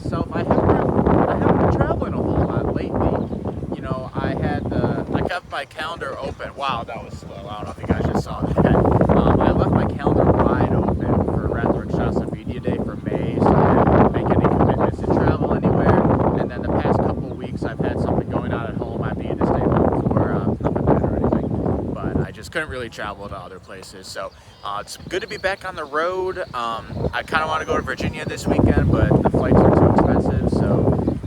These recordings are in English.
myself, I haven't been traveling a whole lot lately. You know, I kept my calendar open. Wow, that was slow. I don't know if you guys just saw that. I left my calendar wide open for Rather Shasta Media Day for May, so I didn't make any commitments to travel anywhere. And then the past couple of weeks, I've had something going on at home. I needed to stay home for nothing bad or anything, but I just couldn't really travel to other places. So it's good to be back on the road. I kind of want to go to Virginia this weekend, but the flights are too expensive, so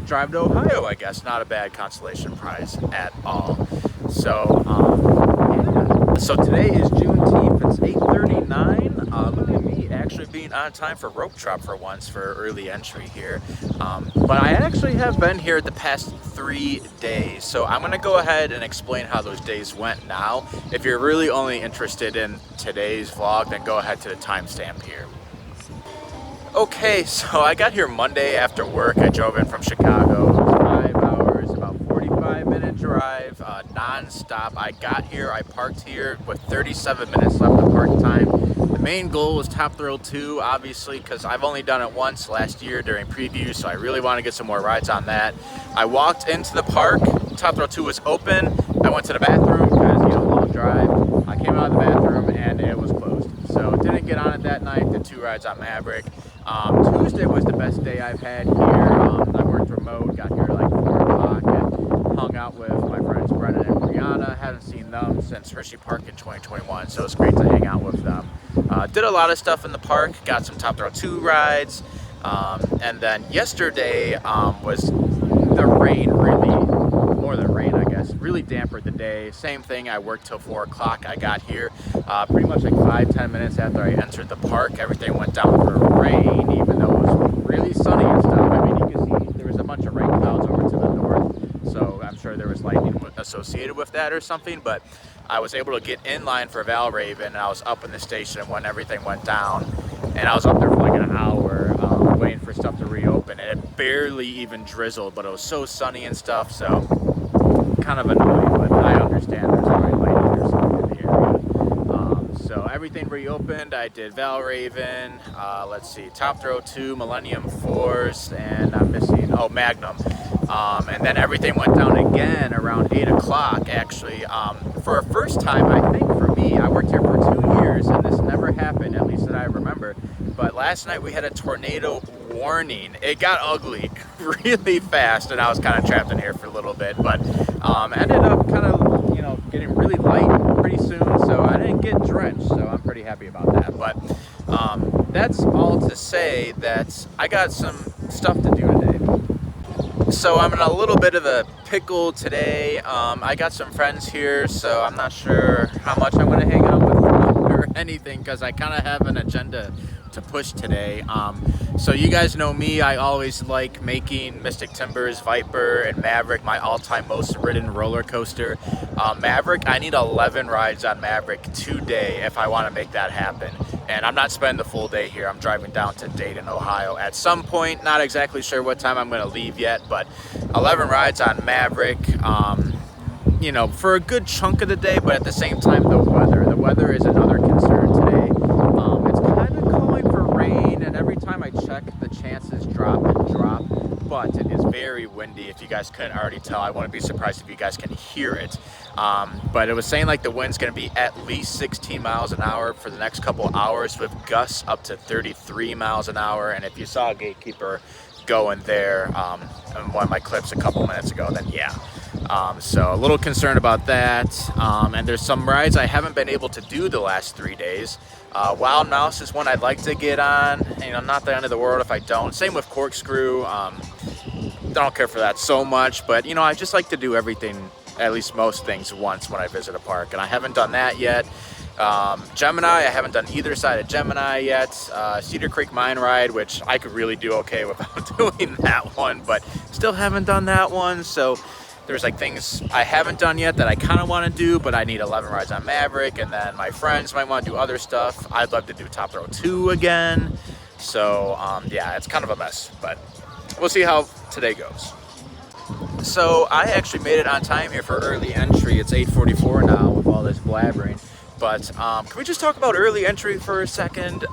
drive to Ohio, I guess. Not a bad consolation prize at all. So yeah. So today is Juneteenth. It's 8:39. Look at me actually being on time for rope drop for once for early entry here. But I actually have been here the past 3 days. So I'm going to go ahead and explain how those days went now. If you're really only interested in today's vlog, then go ahead to the timestamp here. Okay, so I got here Monday after work. I drove in from Chicago. It was 5 hours, about 45-minute drive, non-stop. I got here, I parked here with 37 minutes left of park time. The main goal was Top Thrill 2, obviously, because I've only done it once last year during preview, so I really want to get some more rides on that. I walked into the park, Top Thrill 2 was open. I went to the bathroom because, you know, long drive. I came out of the bathroom and it was closed. So didn't get on it that night, did 2 rides on Maverick. Tuesday was the best day I've had here. I worked remote, got here like 4 o'clock and hung out with my friends Brennan and Brianna. Hadn't seen them since Hershey Park in 2021, so it's great to hang out with them. Did a lot of stuff in the park, got some Top Thrill 2 rides, and then yesterday was the rain, more than rain I guess, really dampened the day. Same thing, I worked till 4 o'clock. I got here pretty much like 5-10 minutes after I entered the park. Everything went down for rain, even though it was really sunny and stuff. I mean, you can see there was a bunch of rain clouds over to the north, so I'm sure there was lightning associated with that or something, but I was able to get in line for Valraven, and I was up in the station when everything went down, and I was up there for like an hour waiting for stuff to reopen, and it barely even drizzled, but it was so sunny and stuff, so kind of annoying, but I understand there's already lightning or something in the area. So everything reopened. I did Valraven, let's see, Top Thrill 2, Millennium Force, and I'm missing, oh, Magnum. And then everything went down again around 8 o'clock, actually. For a first time, I think for me, I worked here for 2 years, and this never happened, at least that I remember. But last night we had a tornado warning. It got ugly really fast, and I was kind of trapped in here for a little bit, but ended up kind of, you know, getting really light pretty soon, so I didn't get drenched, so I'm pretty happy about that. But that's all to say that I got some stuff to do today. So I'm in a little bit of a pickle today. I got some friends here, so I'm not sure how much I'm going to hang out with them or anything, because I kind of have an agenda to push today. So you guys know me, I always like making Mystic Timbers, Viper, and Maverick my all-time most ridden roller coaster. Maverick, I need 11 rides on Maverick today if I want to make that happen. And I'm not spending the full day here. I'm driving down to Dayton, Ohio at some point. Not exactly sure what time I'm going to leave yet, but 11 rides on Maverick, you know, for a good chunk of the day, but at the same time, the weather is another concern today. It's kind of calling for rain, and every time I check, the chances drop and drop, but it is very windy. If you guys couldn't already tell, I wouldn't be surprised if you guys can hear it. But it was saying like the wind's going to be at least 16 miles an hour for the next couple hours, with gusts up to 33 miles an hour. And if you saw a gatekeeper going there in one of my clips a couple minutes ago, then yeah. So a little concerned about that. And there's some rides I haven't been able to do the last 3 days. Wild Mouse is one I'd like to get on. You know, not the end of the world if I don't. Same with Corkscrew. Don't care for that so much, but you know, I just like to do everything, at least most things, once when I visit a park, and I haven't done that yet. Gemini, I haven't done either side of Gemini yet. Cedar Creek Mine Ride, which I could really do okay without doing that one, but still haven't done that one. So there's like things I haven't done yet that I kind of want to do, but I need 11 rides on Maverick, and then my friends might want to do other stuff. I'd love to do Top Thrill 2 again. So yeah, it's kind of a mess, but we'll see how today goes. So I actually made it on time here for early entry. It's 8:44 now with all this blabbering. But can we just talk about early entry for a second?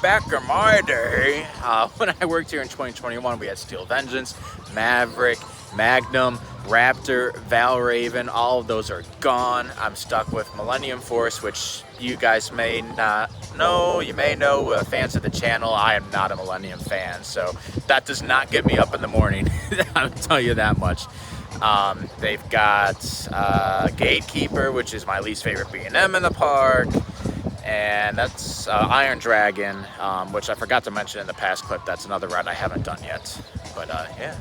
Back in my day, when I worked here in 2021, we had Steel Vengeance, Maverick, Magnum, Raptor, Valraven. All of those are gone. I'm stuck with Millennium Force, which you guys may not know. You may know, fans of the channel, I am not a Millennium fan, so that does not get me up in the morning. I'll tell you that much. They've got Gatekeeper, which is my least favorite B&M in the park, and that's Iron Dragon, which I forgot to mention in the past clip. That's another ride I haven't done yet, but yeah.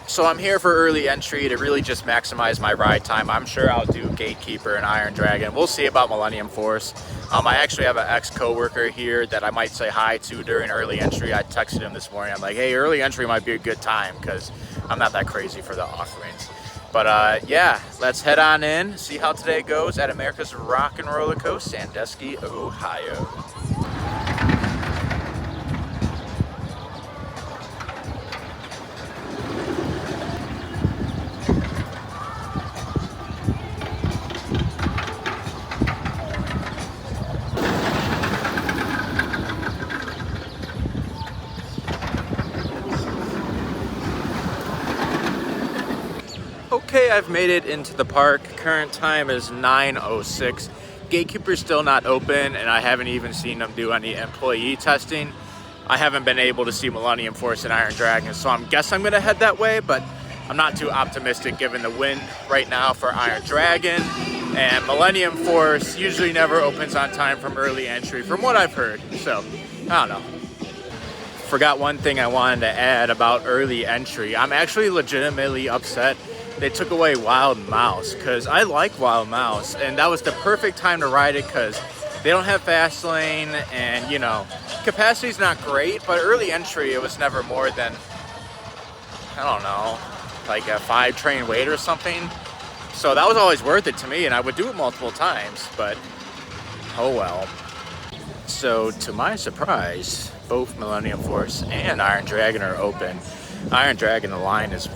So I'm here for early entry to really just maximize my ride time. I'm sure I'll do Gatekeeper and Iron Dragon. We'll see about Millennium Force. I actually have an ex-coworker here that I might say hi to during early entry. I texted him this morning. I'm like, hey, early entry might be a good time because I'm not that crazy for the offerings. But yeah, let's head on in, see how today goes at America's Rock and Roller Coaster, Sandusky, Ohio. Okay, I've made it into the park. Current time is 9:06. Gatekeeper's still not open, and I haven't even seen them do any employee testing. I haven't been able to see Millennium Force and Iron Dragon, so I guess I'm gonna head that way, but I'm not too optimistic given the wind right now for Iron Dragon. And Millennium Force usually never opens on time from early entry, from what I've heard, so I don't know. Forgot one thing I wanted to add about early entry. I'm actually legitimately upset they took away Wild Mouse, because I like Wild Mouse, and that was the perfect time to ride it because they don't have fast lane, and you know, capacity's not great, but early entry it was never more than, I don't know, like a 5 train wait or something. So that was always worth it to me, and I would do it multiple times, but oh well. So to my surprise, both Millennium Force and Iron Dragon are open. Iron Dragon, the line is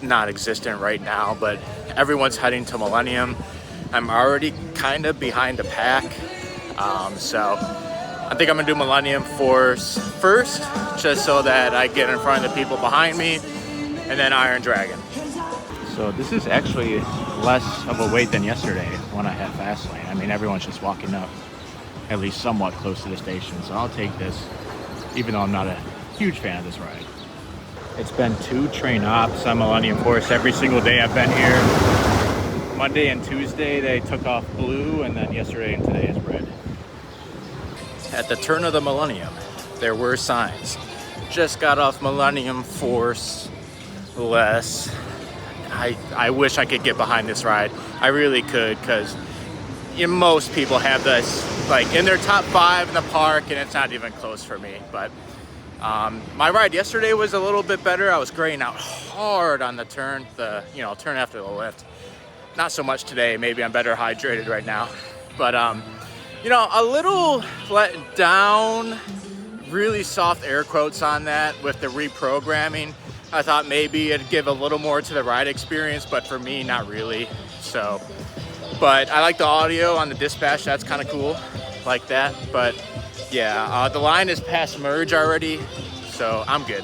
non-existent right now, but everyone's heading to Millennium. I'm already kind of behind the pack, so I think I'm gonna do Millennium Force first, just so that I get in front of the people behind me, and then Iron Dragon. So this is actually less of a wait than yesterday when I had fast lane. I mean, everyone's just walking up at least somewhat close to the station, so I'll take this, even though I'm not a huge fan of this ride. It's been 2 train ops on Millennium Force every single day I've been here. Monday and Tuesday they took off blue, and then yesterday and today is red. At the turn of the Millennium, there were signs. Just got off Millennium Force less. I wish I could get behind this ride. I really could, because most people have this like in their top 5 in the park, and it's not even close for me. But my ride yesterday was a little bit better. I was graying out hard on the turn, turn after the lift. Not so much today. Maybe I'm better hydrated right now. But a little let down. Really soft air quotes on that with the reprogramming. I thought maybe it'd give a little more to the ride experience, but for me, not really. So, but I like the audio on the dispatch. That's kind of cool, like that. But yeah, the line is past merge already, so I'm good.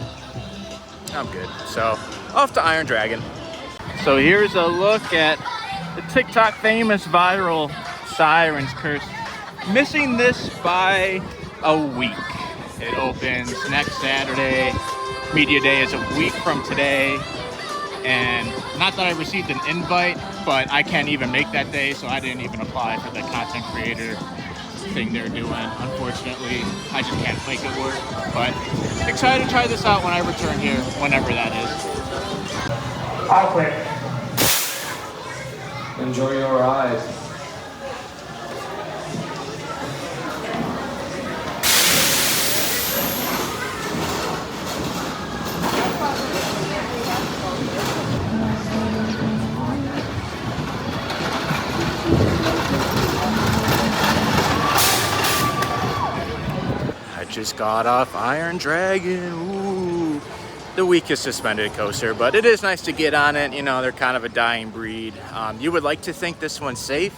I'm good. So off to Iron Dragon. So here's a look at the TikTok famous viral Sirens Curse. Missing this by a week. It opens next Saturday. Media Day is a week from today, and not that I received an invite, but I can't even make that day, so I didn't even apply for the content creator thing they're doing. Unfortunately, I just can't make it work, but excited to try this out when I return here, whenever that is. I'll quit. Enjoy your ride. Just got off Iron Dragon. Ooh. The weakest suspended coaster, but it is nice to get on it. You know, they're kind of a dying breed. You would like to think this one's safe.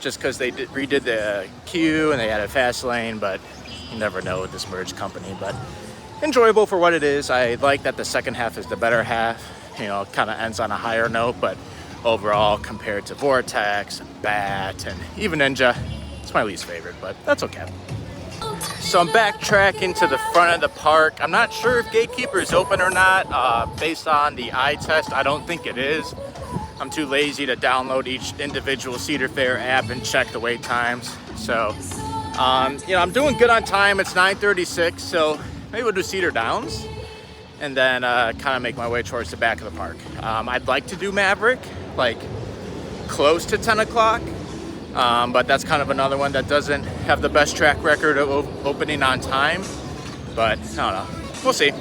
just because they redid the queue and they had a fast lane, but you never know with this merged company. But enjoyable for what it is. I like that the second half is the better half. You know, it kind of ends on a higher note, but overall, compared to Vortex, and Bat, and even Ninja, it's my least favorite, but that's okay. So I'm backtracking to the front of the park. I'm not sure if Gatekeeper is open or not. Based on the eye test, I don't think it is. I'm too lazy to download each individual Cedar Fair app and check the wait times. So, you know, I'm doing good on time. It's 9:36, so maybe we'll do Cedar Downs and then kind of make my way towards the back of the park. I'd like to do Maverick, like close to 10 o'clock. But that's kind of another one that doesn't have the best track record of opening on time. But I don't know. We'll see.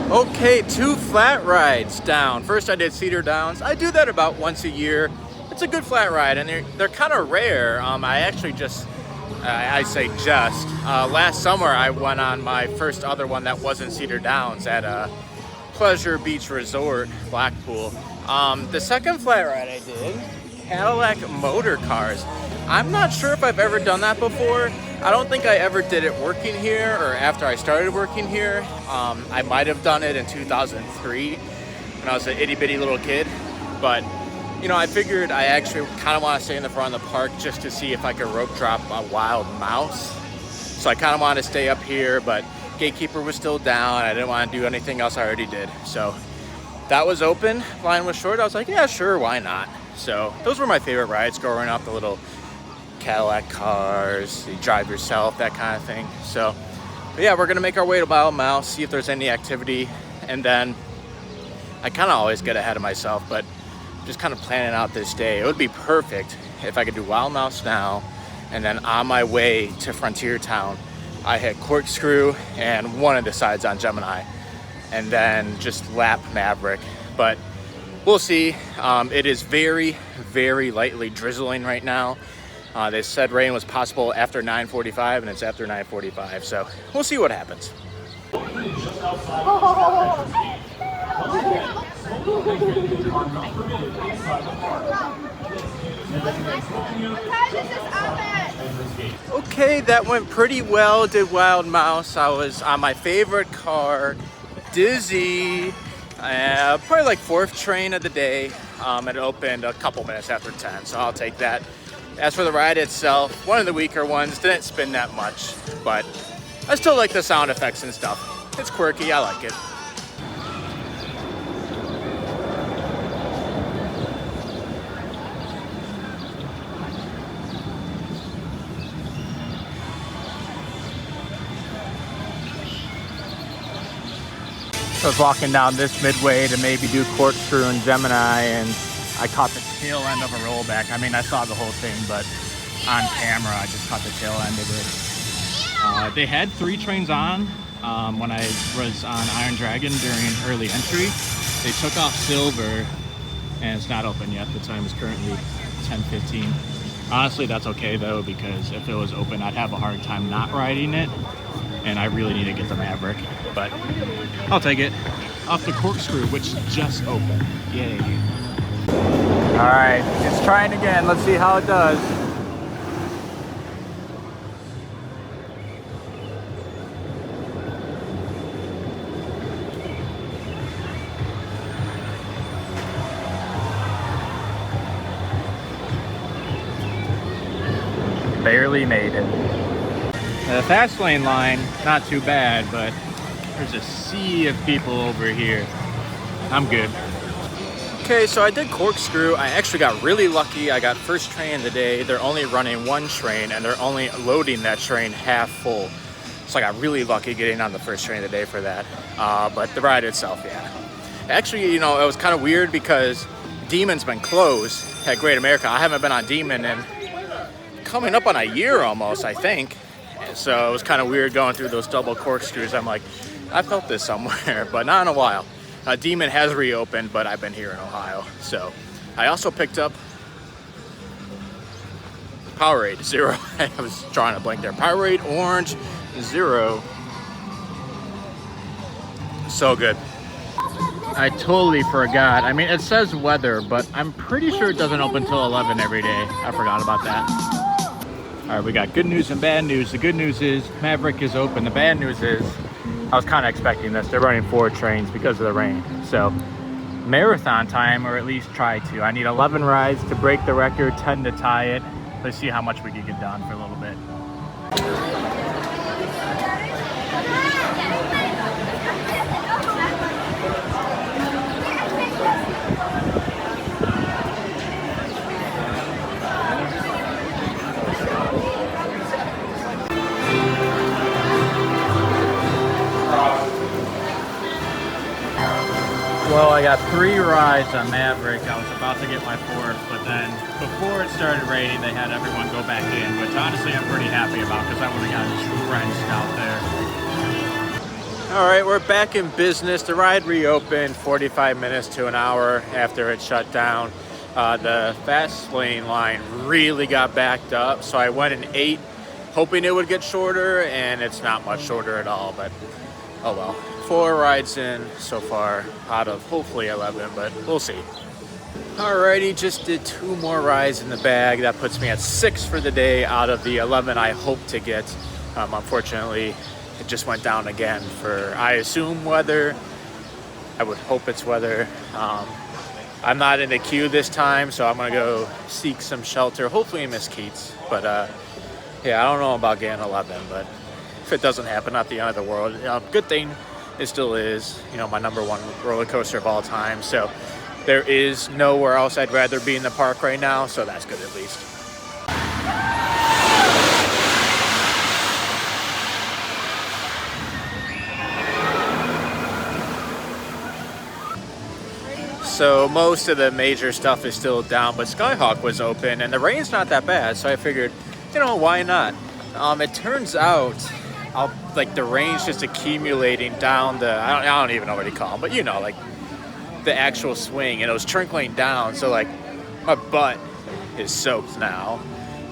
Okay, 2 flat rides down. First I did Cedar Downs. I do that about once a year. It's a good flat ride, and they're kind of rare. I actually last summer I went on my first other one that wasn't Cedar Downs at a Pleasure Beach Resort, Blackpool. The second flat ride I did, Cadillac Motor Cars. I'm not sure if I've ever done that before. I don't think I ever did it working here or after I started working here. I might have done it in 2003 when I was an itty bitty little kid, but you know, I figured I actually kind of want to stay in the front of the park just to see if I could rope drop a wild mouse. So I kind of wanted to stay up here, but Gatekeeper was still down. I didn't want to do anything else I already did. So that was open, line was short. I was like, yeah, sure, why not? So those were my favorite rides growing up, the little Cadillac cars, you drive yourself, that kind of thing. So, but yeah, we're gonna make our way to Wild Mouse, see if there's any activity. And then I kind of always get ahead of myself, but just kind of planning out this day. It would be perfect if I could do Wild Mouse now, and then on my way to Frontier Town, I hit Corkscrew and one of the sides on Gemini, and then just lap Maverick. But we'll see. It is very, very lightly drizzling right now. They said rain was possible after 9:45, and it's after 9:45, so we'll see what happens. Okay, that went pretty well. Did Wild Mouse. I was on my favorite car, Dizzy, probably like 4th train of the day. It opened a couple minutes after 10, so I'll take that. As for the ride itself, one of the weaker ones, didn't spin that much, but I still like the sound effects and stuff. It's quirky, I like it. I was walking down this midway to maybe do Corkscrew and Gemini, and I caught the tail end of a rollback. I mean, I saw the whole thing, but on camera, I just caught the tail end of it. They had 3 trains on when I was on Iron Dragon during early entry. They took off Silver, and it's not open yet. The time is currently 10:15. Honestly, that's okay though, because if it was open, I'd have a hard time not riding it, and I really need to get the Maverick, but I'll take it. Off the Corkscrew, which just opened. Yay. All right, it's trying again. Let's see how it does. Barely made it. The fast lane line, not too bad, but there's a sea of people over here. I'm good. Okay, so I did Corkscrew. I actually got really lucky. I got first train of the day. They're only running 1 train, and they're only loading that train half full. So I got really lucky getting on the first train of the day for that. But the ride itself, yeah. Actually, you know, it was kind of weird because Demon's been closed at Great America. I haven't been on Demon in coming up on a year almost, I think. And so it was kind of weird going through those double corkscrews. I'm like, I felt this somewhere, but not in a while. Demon has reopened, but I've been here in Ohio. So I also picked up Powerade, 0. I was drawing a blank there. Powerade, orange, 0. So good. I totally forgot. I mean, it says weather, but I'm pretty sure it doesn't open till 11 every day. I forgot about that. All right, we got good news and bad news. The good news is Maverick is open. The bad news is I was kind of expecting this. They're running 4 trains because of the rain. So marathon time, or at least try to. I need 11 rides to break the record, 10 to tie it. Let's see how much we can get done for a little bit. Well, I got 3 rides on Maverick. I was about to get my 4th, but then before it started raining, they had everyone go back in, which honestly I'm pretty happy about because I would have gotten drenched out there. All right, we're back in business. The ride reopened 45 minutes to an hour after it shut down. The fast lane line really got backed up, so I went in 8, hoping it would get shorter, and it's not much shorter at all, but oh well. 4 rides in so far out of hopefully 11, but we'll see. Alrighty, just did 2 more rides in the bag. That puts me at 6 for the day out of the 11 I hope to get. Unfortunately, it just went down again for, I assume, weather. I would hope it's weather. I'm not in the queue this time, so I'm gonna go seek some shelter, hopefully in Mesquites. But yeah, I don't know about getting 11, but if it doesn't happen, not the end of the world. Good thing it still is, you know, my #1 roller coaster of all time. So there is nowhere else I'd rather be in the park right now, so that's good at least. So most of the major stuff is still down, but Skyhawk was open and the rain's not that bad, so I figured, you know, why not? It turns out like the rain's just accumulating down the, I don't even know what you call them, but you know, like the actual swing, and it was trickling down, so like my butt is soaked now.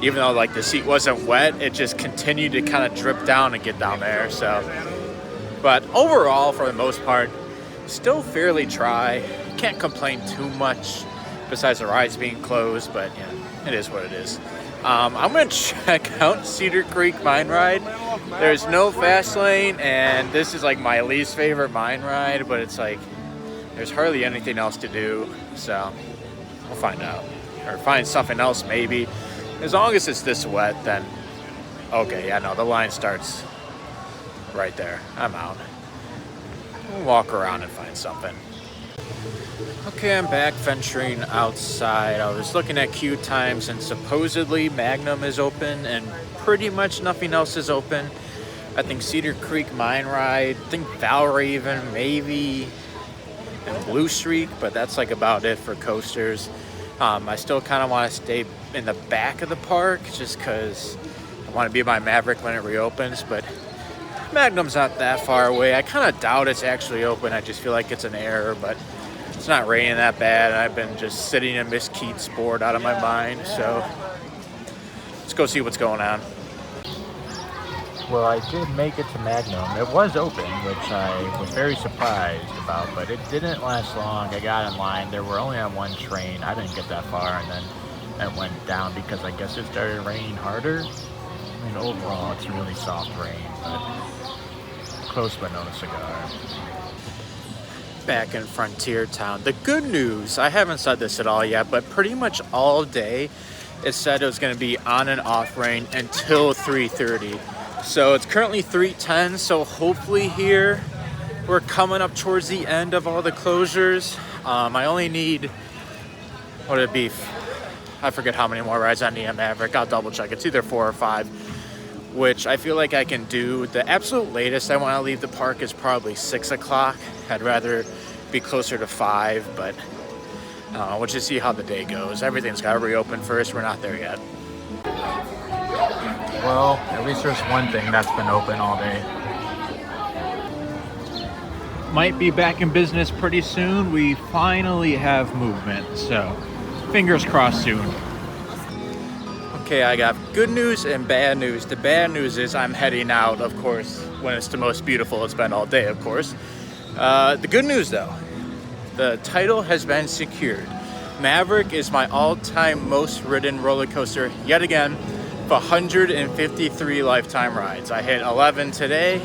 Even though like the seat wasn't wet, it just continued to kind of drip down and get down there. So, but overall, for the most part, still fairly dry. Can't complain too much besides the rides being closed, but yeah, it is what it is. I'm gonna check out Cedar Creek Mine Ride. There's no fast lane, and this is like my least favorite mine ride, but it's like there's hardly anything else to do, so we'll find out, or find something else maybe. As long as it's this wet, then okay. Yeah, no, the line starts right there. I'm out. We'll walk around and find something. Okay, I'm back venturing outside. I was looking at queue times, and supposedly Magnum is open and pretty much nothing else is open. I think Cedar Creek Mine Ride, I think Valraven maybe, and Blue Streak, but that's like about it for coasters. I still kind of want to stay in the back of the park just because I want to be by Maverick when it reopens, but Magnum's not that far away. I kind of doubt it's actually open. I just feel like it's an error, but it's not raining that bad. I've been just sitting in Mesquites bored out of my mind, so let's go see what's going on. Well, I did make it to Magnum. It was open, which I was very surprised about, but it didn't last long. I got in line. They were only on 1 train. I didn't get that far, and then it went down because I guess it started raining harder. I mean, overall, it's really soft rain, but close but no cigar. Back in Frontier Town. The good news, I haven't said this at all yet, but pretty much all day it said it was going to be on and off rain until 3:30. So it's currently 3:10, so hopefully here we're coming up towards the end of all the closures. I only need, what would it be? I forget how many more rides I need on Maverick. I'll double check. It's either 4 or 5, which I feel like I can do. The absolute latest I want to leave the park is probably 6 o'clock. I'd rather be closer to 5, but we'll just see how the day goes. Everything's got to reopen first. We're not there yet. Well, at least there's one thing that's been open all day. Might be back in business pretty soon. We finally have movement, so fingers crossed soon. Okay, Okay, I got good news and bad news. The bad news is I'm heading out, of course, when it's the most beautiful it's been all day, of course. The good news though, the title has been secured. Maverick is my all-time most ridden roller coaster yet again, for 153 lifetime rides. I hit 11 today.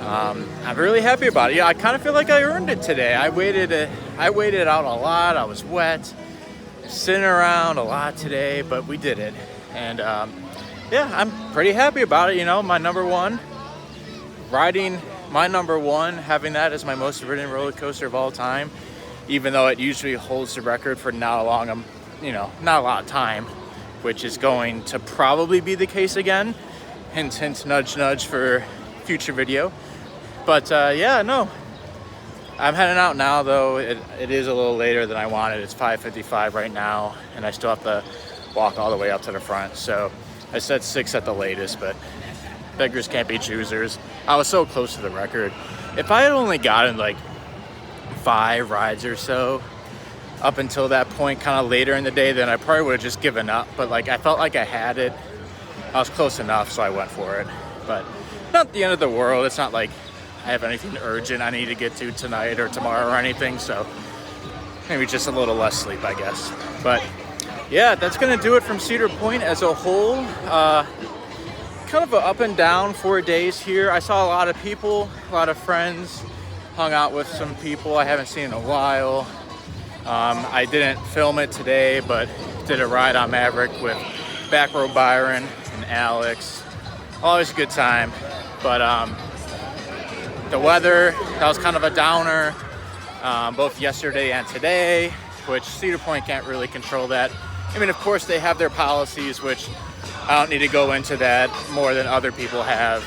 I'm really happy about it. Yeah, I kind of feel like I earned it today. I waited out a lot. I was wet, sitting around a lot today, but we did it. And yeah, I'm pretty happy about it. You know, my number one, having that as my most ridden roller coaster of all time, even though it usually holds the record for not a lot of time, which is going to probably be the case again. Hint, hint, nudge, nudge for future video. But yeah, no, I'm heading out now though. It is a little later than I wanted. It's 5:55 right now, and I still have to walk all the way up to the front. So I said 6 at the latest, but beggars can't be choosers. I was so close to the record. If I had only gotten like 5 rides or so up until that point, kind of later in the day, then I probably would have just given up. But like, I felt like I had it. I was close enough, so I went for it. But not the end of the world. It's not like I have anything urgent I need to get to tonight or tomorrow or anything. So maybe just a little less sleep, I guess. But yeah, that's gonna do it from Cedar Point as a whole. Kind of an up and down 4 days here. I saw a lot of people, a lot of friends, hung out with some people I haven't seen in a while. I didn't film it today, but did a ride on Maverick with Back Row Byron and Alex. Always a good time. But the weather, that was kind of a downer, both yesterday and today, which Cedar Point can't really control that. I mean, of course, they have their policies, which I don't need to go into that more than other people have.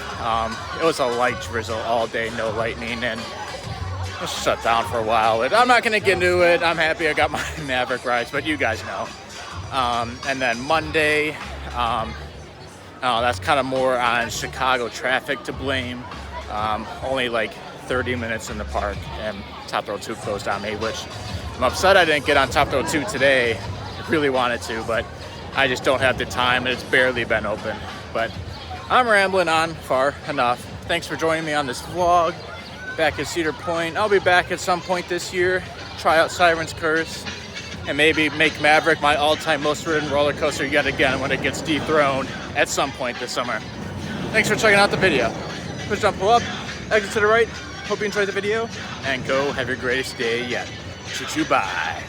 It was a light drizzle all day, no lightning, and it shut down for a while. But I'm not going to get into it. I'm happy I got my Maverick rides, but you guys know. And then Monday, that's kind of more on Chicago traffic to blame. Only like 30 minutes in the park, and Top Thrill 2 closed on me, which I'm upset I didn't get on Top Thrill 2 today. I really wanted to, but I just don't have the time, and it's barely been open. But I'm rambling on far enough. Thanks for joining me on this vlog back at Cedar Point. I'll be back at some point this year, try out Siren's Curse, and maybe make Maverick my all-time most ridden roller coaster yet again when it gets dethroned at some point this summer. Thanks for checking out the video. Push down, pull up, exit to the right. Hope you enjoyed the video, and go have your greatest day yet. Choo-choo, bye.